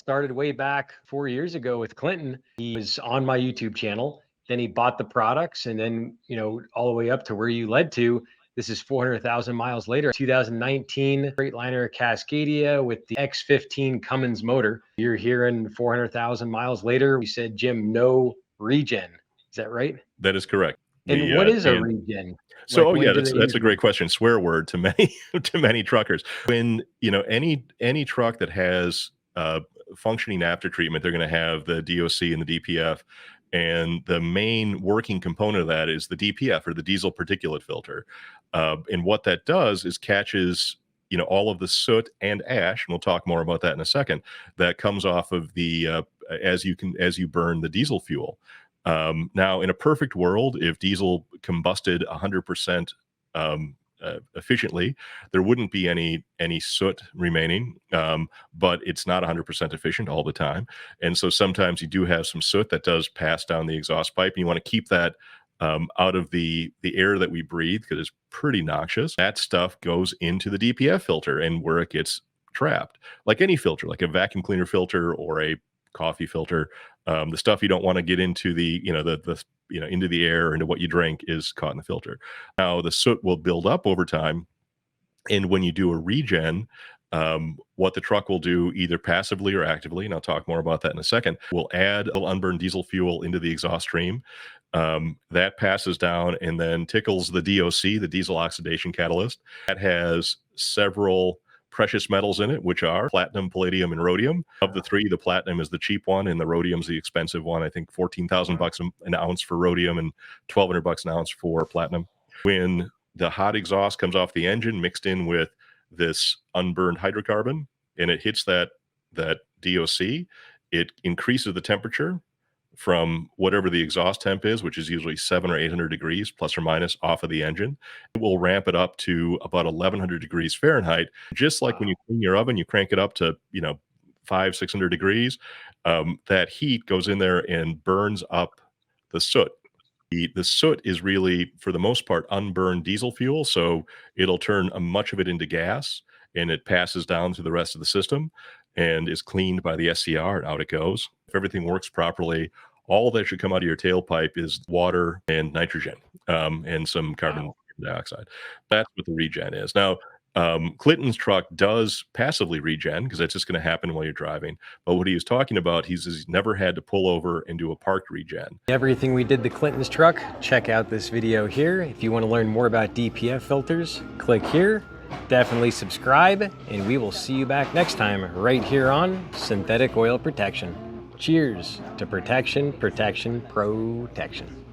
started way back 4 years ago with Clinton. He was on my YouTube channel. Then he bought the products, and then, all the way up to where you led to. This is 400,000 miles later, 2019 Freightliner Cascadia with the X15 Cummins motor. You're hearing 400,000 miles later. You said, Jim, no regen. Is that right? That is correct. And what is a regen? So, Like, when do that's a great question. Swear word to many to many truckers. When any truck that has functioning after treatment, they're going to have the DOC and the DPF, and the main working component of that is the DPF, or the diesel particulate filter. And what that does is catches all of the soot and ash, and we'll talk more about that in a second, that comes off of the as you burn the diesel fuel. Now, in a perfect world, if diesel combusted 100% efficiently, there wouldn't be any soot remaining, but it's not 100% efficient all the time. And so sometimes you do have some soot that does pass down the exhaust pipe, and you want to keep that out of the air that we breathe, because it's pretty noxious. That stuff goes into the DPF filter, and where it gets trapped, like any filter, like a vacuum cleaner filter or a coffee filter, the stuff you don't want to get into the into the air or into what you drink is caught in the filter. Now the soot will build up over time, and when you do a regen, what the truck will do, either passively or actively, and I'll talk more about that in a second, will add a little unburned diesel fuel into the exhaust stream. That passes down and then tickles the DOC, the diesel oxidation catalyst. That has several precious metals in it, which are platinum, palladium, and rhodium. Of the three, the platinum is the cheap one, and the rhodium's the expensive one. I think 14,000 bucks an ounce for rhodium and 1,200 bucks an ounce for platinum. When the hot exhaust comes off the engine, mixed in with this unburned hydrocarbon, and it hits that DOC, it increases the temperature from whatever the exhaust temp is, which is usually 700 or 800 degrees plus or minus off of the engine. It will ramp it up to about 1100 degrees Fahrenheit. Just like when you clean your oven, you crank it up to 500-600 degrees. That heat goes in there and burns up the soot. The soot is really, for the most part, unburned diesel fuel, so it'll turn much of it into gas, and it passes down to the rest of the system and is cleaned by the SCR, and out it goes. If everything works properly, all that should come out of your tailpipe is water and nitrogen, and some carbon dioxide. That's what the regen is. Now, Clinton's truck does passively regen, because that's just going to happen while you're driving. But what he was talking about, he's never had to pull over and do a parked regen. Everything we did to Clinton's truck, check out this video here. If you want to learn more about DPF filters, click here. Definitely subscribe, and we will see you back next time right here on Synthetic Oil Protection. Cheers to protection, protection, protection.